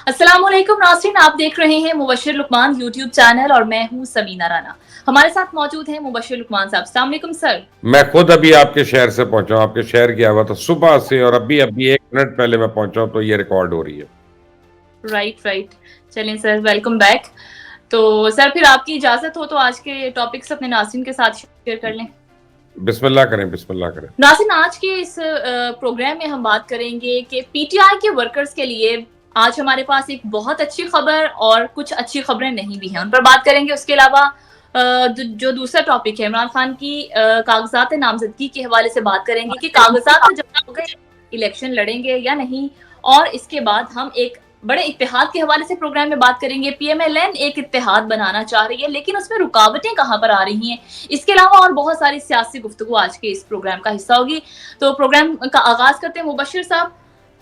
अस्सलाम वालेकुम नाज़रीन, आप देख रहे हैं मुबश्शिर लुकमान यूट्यूब चैनल और मैं हूं समीना राना। हमारे साथ मौजूद हैं मुबश्शिर लुकमान साहब। अस्सलाम वालेकुम सर। मैं खुद अभी आपके शहर से पहुंचा हूं, आपके शहर गया हुआ था सुबह से, और अभी अभी 1 मिनट पहले मैं पहुंचा हूं, तो ये रिकॉर्ड हो रही है। राइट। चलें सर, वेलकम बैक। तो सर फिर आपकी इजाजत हो तो आज के टॉपिक्स अपने नाज़रीन के साथ शेयर कर लें। बिस्मिल्लाह करें, बिस्मिल्लाह करें। नाज़रीन, आज के इस प्रोग्राम में हम बात करेंगे कि पीटीआई के वर्कर्स के लिए आज हमारे पास एक बहुत अच्छी खबर और कुछ अच्छी खबरें नहीं भी हैं, उन पर बात करेंगे। उसके अलावा जो दूसरा टॉपिक है, इमरान खान की कागजात नामजदगी के हवाले से बात करेंगे कि कागजात जमा हो गए, इलेक्शन लड़ेंगे या नहीं। और इसके बाद हम एक बड़े इत्तेहाद के हवाले से प्रोग्राम में बात करेंगे। पीएमएलएन एक इत्तेहाद बनाना चाह रही है, लेकिन उसमें रुकावटें कहां पर आ रही हैं। इसके अलावा और बहुत सारी सियासी गुफ्तगू आज के इस प्रोग्राम का हिस्सा होगी। तो प्रोग्राम का आगाज करते हैं। मुबश्शिर साहब,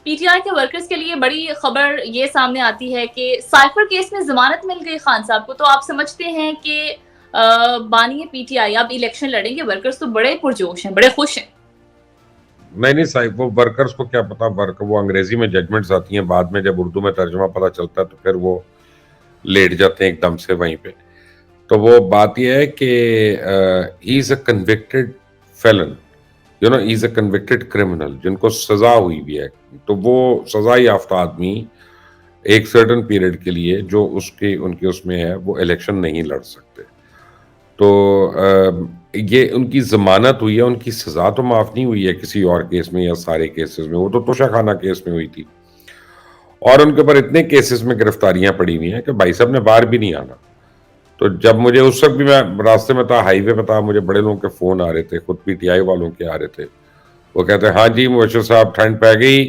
पीटीआई के वर्कर्स के लिए बड़ी खबर ये सामने आती है कि साइफर केस में जमानत मिल गई खान साहब को। तो आप समझते हैं कि बानी पीटीआई अब इलेक्शन लड़ेंगे। वर्कर्स तो बड़े पुरजोश हैं, बड़े खुश हैं। नहीं साहिब, वो वर्कर्स को क्या पता, वो अंग्रेजी में जजमेंट्स आती हैं, बाद में जब उर्दू में तर्जुमा पता चलता है तो फिर वो लेट जाते हैं एकदम से वहीं पे। तो वो बात यह है कि ही is a convicted fallen, he is a convicted criminal, जिनको सजा हुई भी है। तो वो सजा याफ्ता आदमी एक सर्टन पीरियड के लिए जो उनके उसमें है, वो इलेक्शन नहीं लड़ सकते। तो ये उनकी जमानत हुई है, उनकी सजा तो माफ नहीं हुई है किसी और केस में या सारे केसेस में। वो तो तोशाखाना केस में हुई थी, और उनके ऊपर इतने केसेस में गिरफ्तारियां पड़ी हुई हैं कि भाई साहब ने बाहर भी नहीं आना। तो जब मुझे उस वक्त भी, मैं रास्ते में था, हाईवे पे था, मुझे बड़े लोगों के फोन आ रहे थे, खुद पीटीआई वालों के आ रहे थे। वो कहते हैं, हाँ जी मुबश्शिर साहब, ठंड पै गई,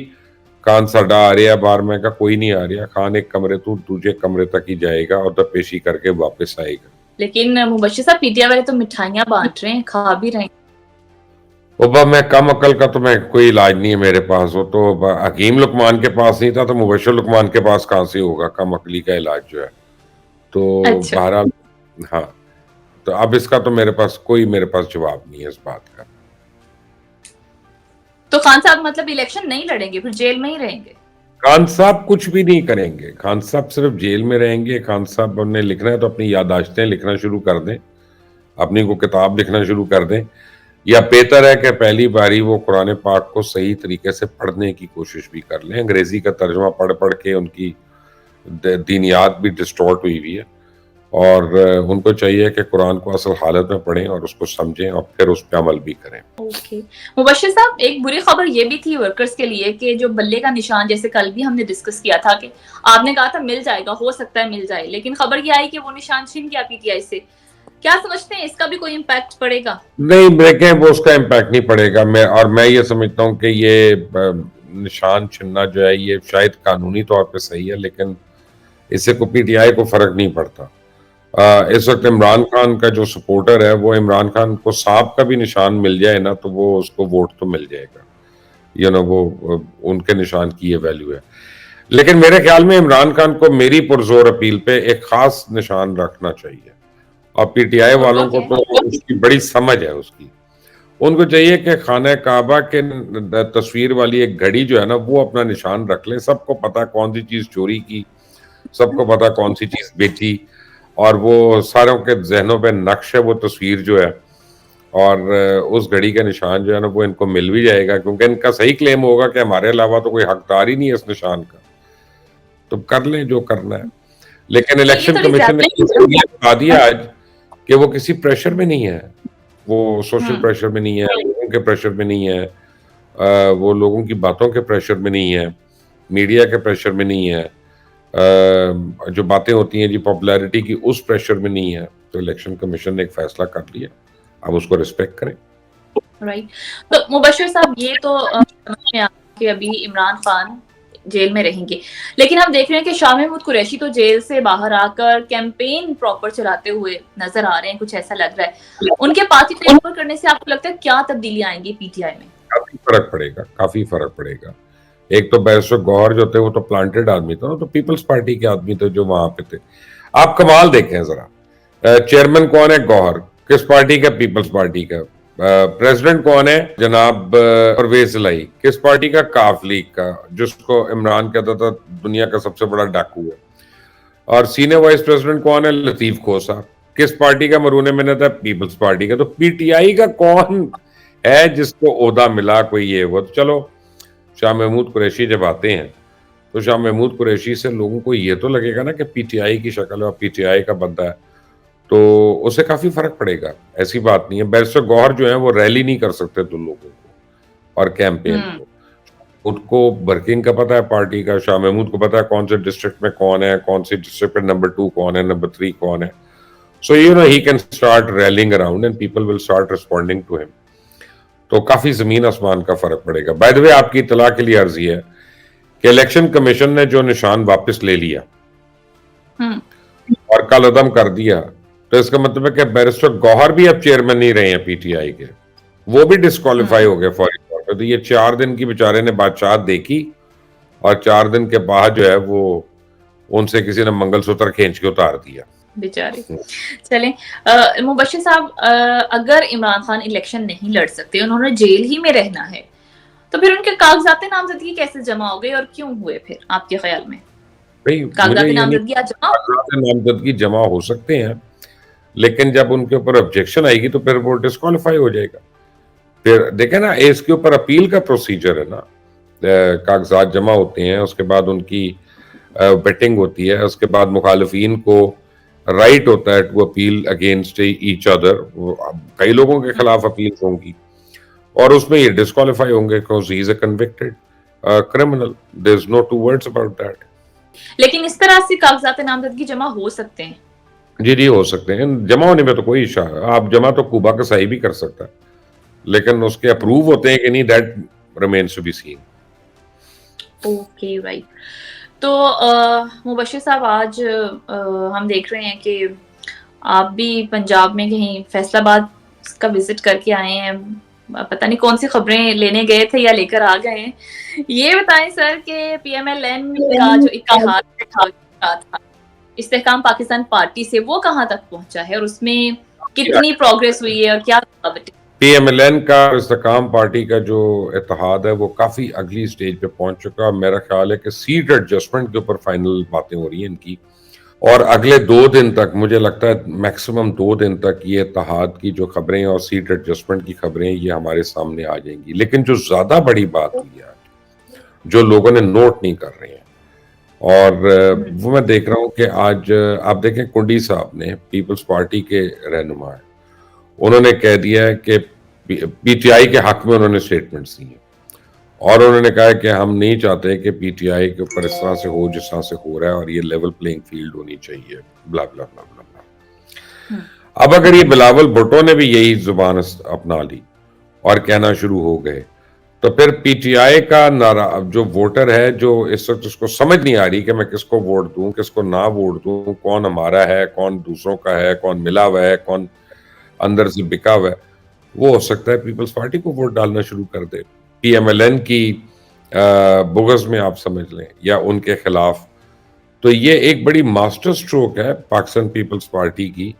खान साडा आ रहा है बाहर। मैं कहा कोई नहीं आ रहा, खान एक कमरे दूसरे कमरे तक ही जाएगा और तब पेशी करके वापस आएगा। लेकिन मुबश्शिर साहब, पीटीआई वाले तो मिठाइयां बांट रहे हैं, खा भी रहे हैं। ओबा, मैं कम अकल का तो मैं कोई इलाज नहीं है मेरे पास। वो तो हकीम लुकमान के पास नहीं था, तो मुबश्शिर लुकमान के पास कहाँ से होगा कम अकली का इलाज जो है। तो अच्छा, बहरहाल, हाँ, तो अब इसका तो मेरे पास जवाब नहीं है इस बात का। तो खान साहब मतलब इलेक्शन नहीं लड़ेंगे, फिर जेल में ही रहेंगे? खान साहब कुछ भी नहीं करेंगे, खान साहब सिर्फ जेल में रहेंगे। खान साहब ने लिखना है तो अपनी याददाश्तें लिखना शुरू कर दें, अपनी को किताब लिखना शुरू कर दें, या बेहतर है कि पहली बारी वो कुरान पाक को सही तरीके से पढ़ने की कोशिश भी कर लें। अंग्रेजी का तर्जुमा पढ़ पढ़ के उनकी दीनियात भी डिस्टॉर्ट हुई हुई है, और उनको चाहिए कि कुरान को असल हालत में पढ़ें और उसको समझें और फिर उस पर अमल भी करें। ओके मुबश्शिर साहब, एक बुरी खबर ये भी थी वर्कर्स के लिए कि जो बल्ले का निशान, जैसे कल भी हमने डिस्कस किया था कि आपने कहा था मिल जाएगा, हो सकता है मिल जाए, लेकिन खबर ये आई कि वो निशान छिन गया पीटीआई से। क्या समझते हैं, इसका भी कोई इम्पैक्ट पड़ेगा? नहीं, देखें, वो उसका इम्पैक्ट नहीं पड़ेगा। मैं ये समझता हूँ कि ये निशान छिनना जो है, ये शायद कानूनी तौर पे सही है, लेकिन इससे को पीटीआई को फर्क नहीं पड़ता। इस वक्त इमरान खान का जो सपोर्टर है, वो इमरान खान को सांप का भी निशान मिल जाए ना, तो वो उसको वोट तो मिल जाएगा। वो उनके निशान की ये वैल्यू है। लेकिन मेरे ख्याल में इमरान खान को मेरी पुरजोर अपील पे एक खास निशान रखना चाहिए, और पीटीआई वालों को तो उसकी बड़ी समझ है उसकी। उनको चाहिए कि खाना काबा के तस्वीर वाली एक घड़ी जो है ना, वो अपना निशान रख ले। सबको पता कौन सी चीज चोरी की, सबको पता कौन सी चीज बेची, और वो सारों के जहनों पे नक्श है वो तस्वीर जो है। और उस घड़ी का निशान जो है ना, वो इनको मिल भी जाएगा, क्योंकि इनका सही क्लेम होगा कि हमारे अलावा तो कोई हकदार ही नहीं है इस निशान का। तो कर लें जो करना है। लेकिन इलेक्शन कमीशन ने ये बता दिया आज कि वो किसी प्रेशर में नहीं है, वो सोशल प्रेशर में नहीं है, लोगों के प्रेशर में नहीं है, वो लोगों की बातों के प्रेशर में नहीं है, मीडिया के प्रेशर में नहीं है, जो बातें होती हैं जी पॉपुलैरिटी की, उस प्रेशर में नहीं है। तो इलेक्शन कमीशन ने एक फैसला कर लिया, अब उसको रिस्पेक्ट करें। राइट। तो मुबश्शिर साहब, ये तो समझ में आ कि अभी इमरान खान जेल में रहेंगे, लेकिन हम देख रहे हैं कि शाह महमूद कुरैशी तो जेल से बाहर आकर कैंपेन प्रॉपर चलाते हुए नजर आ रहे हैं, कुछ ऐसा लग रहा है। उनके पार्टी टेक ओवर करने से आपको लगता है क्या तब्दीली आएंगी पीटीआई में? काफी फर्क पड़ेगा। एक तो बैरिस्टर गौहर जो थे, वो तो प्लांटेड आदमी थे, तो पीपल्स पार्टी के आदमी थे जो वहां पे थे। आप कमाल देखें जरा, चेयरमैन कौन है? गौहर। किस पार्टी का? पीपल्स पार्टी का। प्रेसिडेंट कौन है? जनाब परवेज इलाही। किस पार्टी का? काफ लीग का, जिसको इमरान कहता था दुनिया का सबसे बड़ा डाकू है। और सीनियर वाइस प्रेसिडेंट कौन है? लतीफ खोसा। किस पार्टी का मरून मिन्नत है? पीपल्स पार्टी का। तो पीटीआई का कौन है जिसको ओहदा मिला, कोई ये वो? तो चलो, शाह महमूद कुरैशी जब आते हैं तो शाह महमूद कुरैशी से लोगों को ये तो लगेगा ना कि पीटीआई की शक्ल और पीटीआई का बंदा है, तो उससे काफी फर्क पड़ेगा। ऐसी बात नहीं है। बैरिस्टर गौहर जो है वो रैली नहीं कर सकते तो लोगों को और कैंपेन को, उनको वर्किंग का पता है पार्टी का। शाह महमूद को पता है कौन से डिस्ट्रिक्ट में कौन है, कौन सी डिस्ट्रिक्ट में नंबर 2 कौन है, नंबर 3 कौन है। So you know he can start rallying around and people will start responding to him. तो काफी जमीन आसमान का फर्क पड़ेगा। बाय द वे, आपकी इतला के लिए अर्जी है कि इलेक्शन कमीशन ने जो निशान वापस ले लिया और कल अदम कर दिया, तो इसका मतलब है कि बैरिस्टर गौहर भी अब चेयरमैन नहीं रहे हैं पीटीआई के, वो भी डिस्क्वालीफाई हो गए फौरी तौर पर। तो ये 4 दिन की बेचारे ने बादशाह देखी और 4 दिन के बाद जो है वो उनसे किसी ने मंगलसूत्र खींच के उतार दिया बेचारे। चलें, मुबश्शिर साहब, अगर इमरान खान इलेक्शन नहीं लड़ सकते, उन्होंने जेल ही में रहना है, तो फिर उनके कागजात नामजदगी कैसे जमा हो गए और क्यों हुए फिर आपके ख्याल में? कागजात नामजदगी आज नामजदगी जमा हो सकते हैं, लेकिन जब उनके ऊपर ऑब्जेक्शन आएगी तो फिर वो डिस्क्वालीफाई हो जाएगा। फिर देखें ना, इसके ऊपर अपील का प्रोसीजर है ना, कागजात जमा होते हैं, उसके बाद उनकी वेटिंग होती है, उसके बाद मुखालिफिन को राइट होता है to appeal against each other. कई लोगों के खिलाफ अपील होंगी और उसमें ये डिस्क्वालीफाई होंगे because he is a convicted criminal. There is no two words about that. लेकिन इस तरह से कागजात नामजदगी जमा हो सकते हैं? जी हो सकते हैं। जमा होने में तो कोई इशा है, आप जमा तो कुबा का सही भी कर सकता है, लेकिन उसके अप्रूव होते हैं कि नहीं, that remains to be seen. Okay, right. तो मुबश्शिर साहब, आज हम देख रहे हैं कि आप भी पंजाब में कहीं फैसलाबाद का विजिट करके आए हैं, पता नहीं कौन सी खबरें लेने गए थे या लेकर आ गए हैं। ये बताएं सर कि पीएमएलएन का जो इत्तेहाद था इस्तेहकाम पाकिस्तान पार्टी से, वो कहां तक पहुंचा है और उसमें कितनी प्रोग्रेस हुई है और क्या? पीएमएलएन का इस्तेहकाम पार्टी का जो इत्तेहाद है वो काफी अगली स्टेज पे पहुंच चुका है। मेरा ख्याल है कि सीट एडजस्टमेंट के ऊपर फाइनल बातें हो रही हैं इनकी, और अगले 2 दिन तक, मुझे लगता है मैक्सिमम 2 दिन तक, ये इत्तेहाद की जो खबरें और सीट एडजस्टमेंट की खबरें ये हमारे सामने आ जाएंगी। लेकिन जो ज्यादा बड़ी बात हुई है, जो लोगों ने नोट नहीं कर रहे हैं, और वो मैं देख रहा हूं कि आज आप देखें, कुंडी साहब ने, पीपल्स पार्टी के रहनुमा है, उन्होंने कह दिया है कि पीटीआई के हक में उन्होंने स्टेटमेंट्स दी हैं और उन्होंने कहा है कि हम नहीं चाहते कि पीटीआई के ऊपर इस तरह से हो जिस तरह से हो रहा है, और ये लेवल प्लेइंग फील्ड होनी चाहिए, ब्ला ब्ला ब्ला ब्ला ब्ला। अब अगर ये बिलावल भुट्टो ने भी यही जुबान अपना ली और कहना शुरू हो गए, तो फिर पीटीआई का जो वोटर है, जो इस वक्त उसको समझ नहीं आ रही कि मैं किसको वोट दूं, किसको ना वोट दूं, कौन हमारा है, कौन दूसरों का है, कौन मिला हुआ है, कौन अंदर से बिका हुआ है, वो हो सकता है पीपल्स पार्टी को वोट डालना शुरू कर दे, पीएमएलएन की बुगस में आप समझ लें, या उनके खिलाफ। तो ये एक बड़ी मास्टर स्ट्रोक है पाकिस्तान पीपल्स पार्टी की।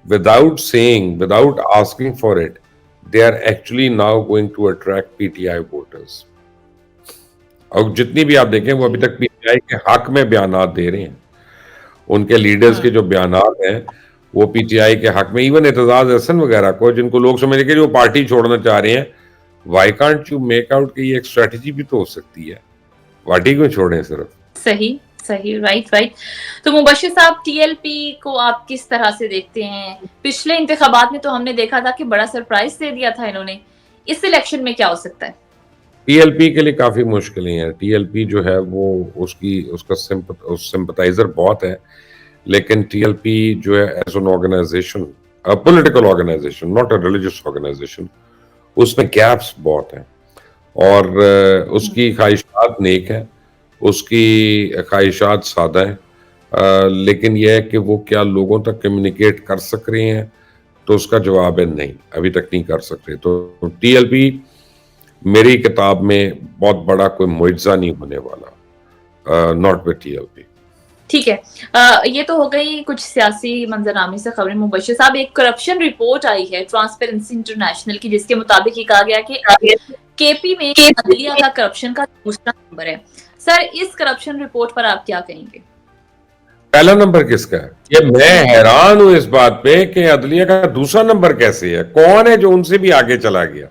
Without saying, without asking for it, they are actually now going to attract PTI voters। और जितनी भी आप देखें, वो अभी तक पीटीआई के हक में बयानात दे रहे हैं, उनके लीडर्स के जो बयानात हैं वो पीटीआई के हक में। इवन एतजाज हसन वगैरह को, जिनको लोग समझ के जो पार्टी छोड़ना चाह रहे हैं, why can't you make out कि ये एक स्ट्रेटजी भी तो हो सकती है, पार्टी क्यों छोड़ें सिर्फ? सही, राइट। तो मुबश्शिर साहब, टीएलपी को आप किस तरह से देखते हैं? पिछले इंतखाबात में तो हमने देखा था कि बड़ा सरप्राइज दे दिया था इन्होंने, इस इलेक्शन में क्या हो सकता है? टीएलपी के लिए काफी मुश्किलें हैं। टीएलपी जो है वो उसका सिंपथाइजर बहुत है, लेकिन टीएलपी जो है as an organisation, political organisation, not a religious organisation, उसमें गैप्स बहुत हैं और उसकी ख्वाहिशात नेक है, उसकी ख्वाहिशात सादा है, लेकिन यह है कि वो क्या लोगों तक कम्युनिकेट कर सक रहे हैं, तो उसका जवाब है नहीं, अभी तक नहीं कर सकते। तो टीएलपी मेरी किताब में बहुत बड़ा कोई मुआवजा नहीं होने वाला, नॉट विद टीएलपी। ٹھیک ہے، یہ تو ہو گئی کچھ سیاسی منظرنامے سے خبریں. مبشر صاحب، ایک کرپشن رپورٹ آئی ہے ٹرانسپیرنسی انٹرنیشنل کی، جس کے مطابق یہ کہا گیا کہ کے پی میں عدلیہ کا کرپشن کا دوسرا نمبر ہے. سر، اس کرپشن رپورٹ پر آپ کیا کہیں گے؟ پہلا نمبر کس کا ہے؟ یہ میں حیران ہوں اس بات پہ کہ عدلیہ کا دوسرا نمبر کیسے ہے. کون ہے جو ان سے بھی آگے چلا گیا؟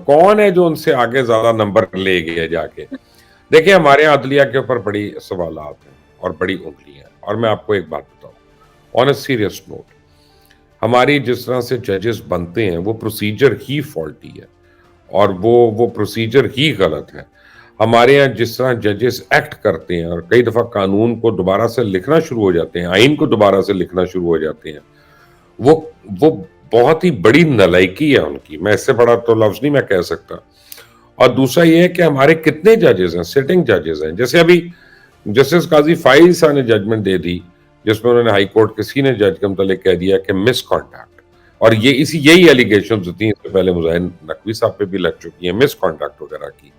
کون ہے جو ان سے آگے زیادہ نمبر لے گیا جا کے؟ دیکھیں، ہمارے یہاں عدلیہ کے اوپر بڑی سوالات ہیں اور بڑی انگلیاں ہیں. اور میں آپ کو ایک بات بتاؤں، آن اے سیریس نوٹ، ہماری جس طرح سے ججز بنتے ہیں وہ پروسیجر ہی فالٹی ہے، اور وہ پروسیجر ہی غلط ہے. ہمارے یہاں جس طرح ججز ایکٹ کرتے ہیں، اور کئی دفعہ قانون کو دوبارہ سے لکھنا شروع ہو جاتے ہیں، آئین کو دوبارہ سے لکھنا شروع ہو جاتے ہیں، وہ بہت ہی بڑی نالائکی ہے ان کی. میں اس سے بڑا تو لفظ نہیں میں کہہ سکتا. اور دوسرا یہ ہے کہ ہمارے کتنے ججز ہیں، سٹنگ ججز ہیں. جیسے ابھی جسٹس قاضی فائز صاحب نے ججمنٹ دے دی، جس میں انہوں نے ہائی کورٹ کے سینئر جج کے متعلق کہہ دیا کہ مس کانٹیکٹ، اور یہی ایلیگیشنز ہوتی ہیں. اس سے پہلے مظاہر نقوی صاحب پہ بھی لگ چکی ہیں مس کانٹیکٹ وغیرہ کی،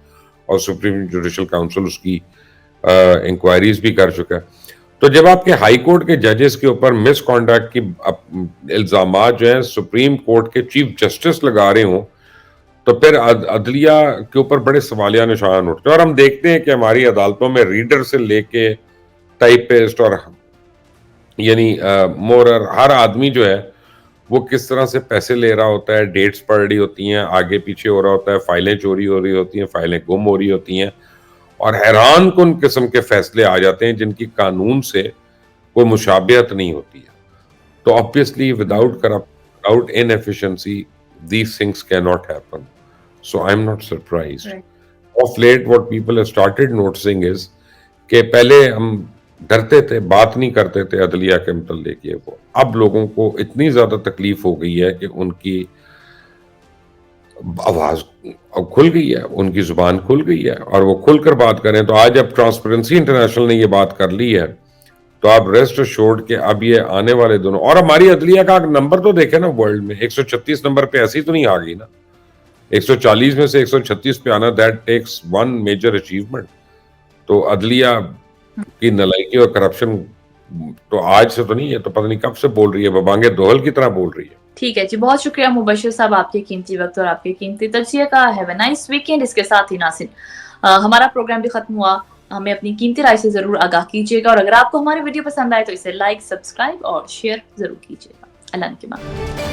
اور سپریم جوڈیشل کاؤنسل اس کی انکوائریز بھی کر چکا ہے. تو جب آپ کے ہائی کورٹ کے ججز کے اوپر مس کانڈکٹ کی الزامات جو ہیں سپریم کورٹ کے چیف جسٹس لگا رہے ہوں، تو پھر عدلیہ کے اوپر بڑے سوالیہ نشان اٹھتے ہیں. اور ہم دیکھتے ہیں کہ ہماری عدالتوں میں ریڈر سے لے کے ٹائپسٹ اور یعنی مورر ہر آدمی جو ہے وہ کس طرح سے پیسے لے رہا ہوتا ہے، ڈیٹس پڑ رہی ہوتی ہیں، آگے پیچھے ہو رہا ہوتا ہے، فائلیں چوری ہو رہی ہوتی ہیں، فائلیں گم ہو رہی ہوتی ہیں، اور حیران کن قسم کے فیصلے آ جاتے ہیں جن کی قانون سے کوئی مشابہت نہیں ہوتی ہے. تو obviously without inefficiency these things cannot happen. So I'm not surprised. Right. Of late what people have started noticing is کہ پہلے ہم ڈرتے تھے، بات نہیں کرتے تھے عدلیہ کے متعلق. یہ وہ اب لوگوں کو اتنی زیادہ تکلیف ہو گئی ہے کہ ان کی آواز اب کھل گئی ہے، ان کی زبان کھل گئی ہے، اور وہ کھل کر بات کریں. تو آج اب ٹرانسپیرنسی انٹرنیشنل نے یہ بات کر لی ہے، تو آپ ریسٹ ایشورڈ کہ اب یہ آنے والے دونوں. اور ہماری عدلیہ کا نمبر تو دیکھیں نا، ورلڈ میں 136 نمبر پہ ایسی تو نہیں آ گئی نا. 140 میں سے 136 پہ آنا، that takes one major achievement. تو عدلیہ کی نالائکی اور کرپشن تو آج سے تو نہیں ہے، تو پتہ نہیں کب سے بول رہی ہے، ببانگے دوہل کی طرح بول رہی ہے. ٹھیک ہے جی، بہت شکریہ مبشر صاحب آپ کے قیمتی وقت اور آپ کے قیمتی تجزیے کا. Have a nice weekend. اس کے ساتھ ہی ناظرین، ہمارا پروگرام بھی ختم ہوا. ہمیں اپنی قیمتی رائے سے ضرور آگاہ کیجیے گا، اور اگر آپ کو ہماری ویڈیو پسند آئے تو اسے لائک، سبسکرائب اور شیئر ضرور کیجیے گا. اللہ کے بعد.